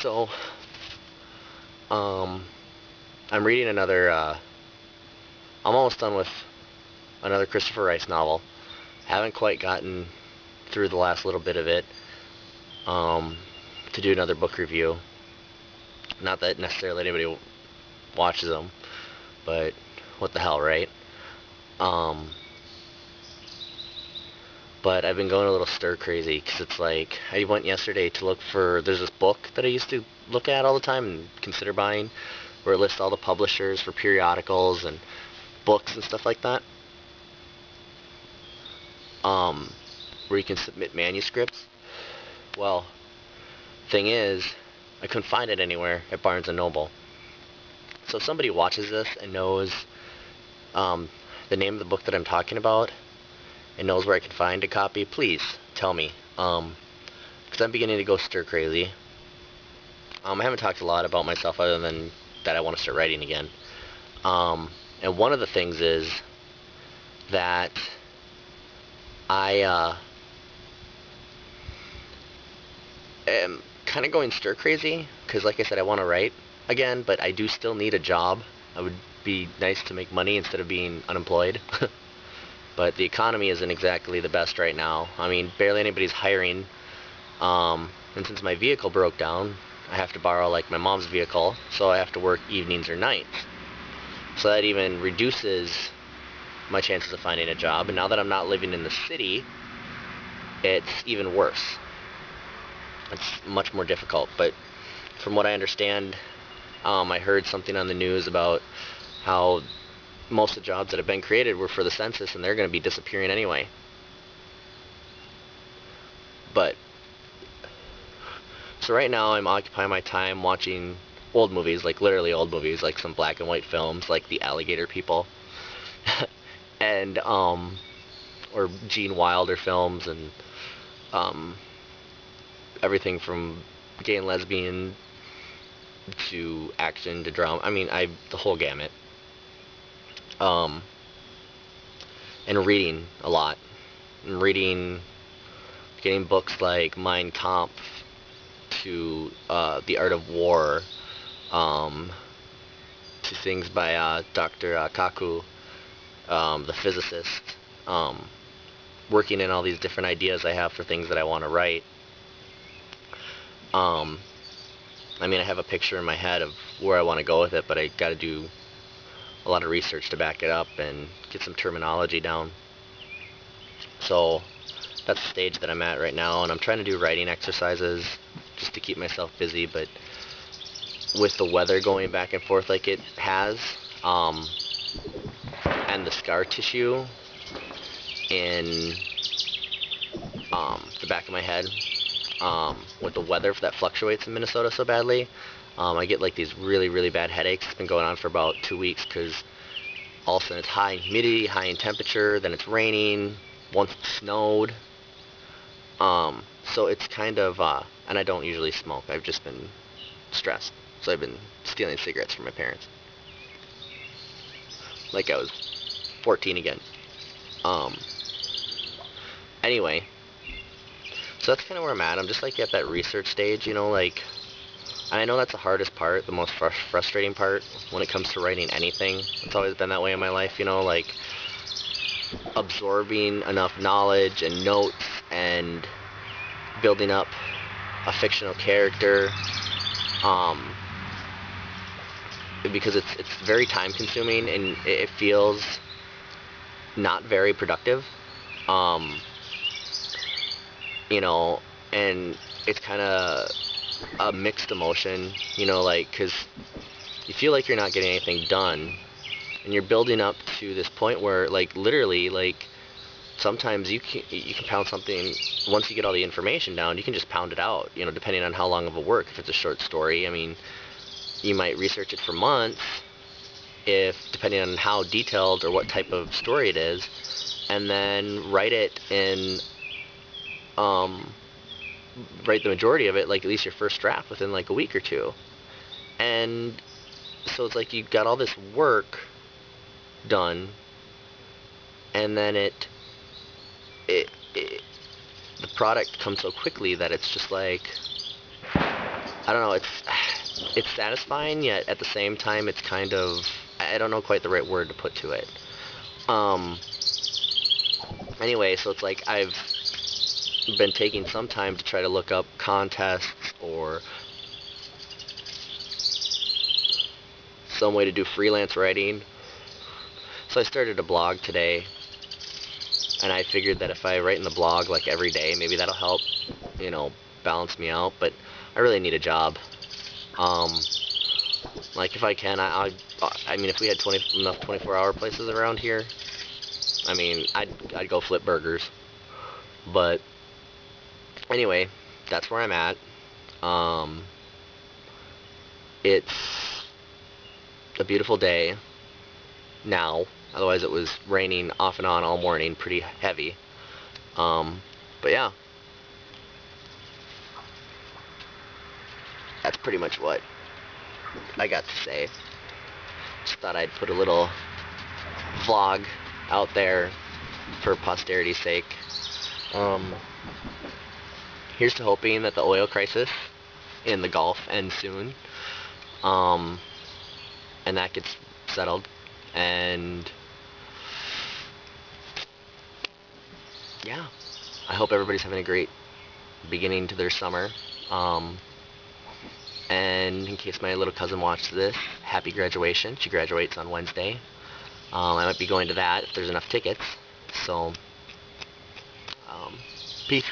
So, um, I'm reading another, I'm almost done with another Christopher Rice novel. Haven't quite gotten through the last little bit of it, um, to do another book review. Not that necessarily anybody watches them, but what the hell, right? Um, but I've been going a little stir crazy because it's like I went yesterday to look for. There's this book that I used to look at all the time and consider buying, where it lists all the publishers for periodicals and books and stuff like that. Um, where you can submit manuscripts. Well, thing is, I couldn't find it anywhere at Barnes and Noble. So if somebody watches this and knows um, the name of the book that I'm talking about and knows where I can find a copy, please tell me. Because I'm beginning to go stir crazy. I haven't talked a lot about myself other than that I want to start writing again. And one of the things is that I am kind of going stir crazy because, like I said, I want to write again, but I do still need a job. It would be nice to make money instead of being unemployed. But the economy isn't exactly the best right now. I mean, barely anybody's hiring. And since my vehicle broke down, I have to borrow like my mom's vehicle, so I have to work evenings or nights. So that even reduces my chances of finding a job. And now that I'm not living in the city, it's even worse. It's much more difficult. But from what I understand, I heard something on the news about how most of the jobs that have been created were for the census and they're going to be disappearing anyway. But so right now I'm occupying my time watching old movies, like literally old movies, like some black and white films like The Alligator People and or Gene Wilder films and um everything from gay and lesbian to action to drama. I mean, the whole gamut. Um and reading a lot. And reading, getting books like Mein Kampf to The Art of War, um, to things by Dr. Kaku, the physicist, um, working in all these different ideas I have for things that I want to write. Um, I mean, I have a picture in my head of where I want to go with it, but I got to do a lot of research to back it up and get some terminology down. So that's the stage that I'm at right now, and I'm trying to do writing exercises just to keep myself busy, but with the weather going back and forth like it has, and the scar tissue in the back of my head, with the weather that fluctuates in Minnesota so badly, I get like these really, really bad headaches. It's been going on for about 2 weeks because all of a sudden it's high in humidity, high in temperature, then it's raining, once it snowed. So it's kind of, and I don't usually smoke. I've just been stressed. So I've been stealing cigarettes from my parents. Like I was 14 again. Um, anyway, so that's kind of where I'm at. I'm just like at that research stage, like, and I know that's the hardest part, the most frustrating part when it comes to writing anything. It's always been that way in my life, like absorbing enough knowledge and notes and building up a fictional character, because it's very time consuming and it feels not very productive, um, and it's kind of a mixed emotion, like, because you feel like you're not getting anything done and you're building up to this point where, like, literally, like, sometimes you can pound something. Once you get all the information down, you can just pound it out, depending on how long of a work. If it's a short story, I mean, you might research it for months, if depending on how detailed or what type of story it is, and then um write the majority of it, like at least your first draft, within like a week or two. And so it's like you got all this work done, and then it the product comes so quickly that it's just like, I don't know, it's satisfying, yet at the same time it's kind of, I don't know quite the right word to put to it. Um, anyway, so it's like I've been taking some time to try to look up contests or some way to do freelance writing. So I started a blog today, and I figured that if I write in the blog like every day, maybe that'll help, you know, balance me out. But I really need a job. Um, like if I can, I mean, if we had enough 24-hour places around here, I mean, I'd go flip burgers. But anyway, that's where I'm at. Um, it's a beautiful day now. Otherwise, it was raining off and on all morning, pretty heavy. But yeah, that's pretty much what I got to say. Just thought I'd put a little vlog out there for posterity's sake. Um, here's to hoping that the oil crisis in the Gulf ends soon, and that gets settled. And yeah, I hope everybody's having a great beginning to their summer. And in case my little cousin watched this, happy graduation. She graduates on Wednesday. I might be going to that if there's enough tickets. So, peace.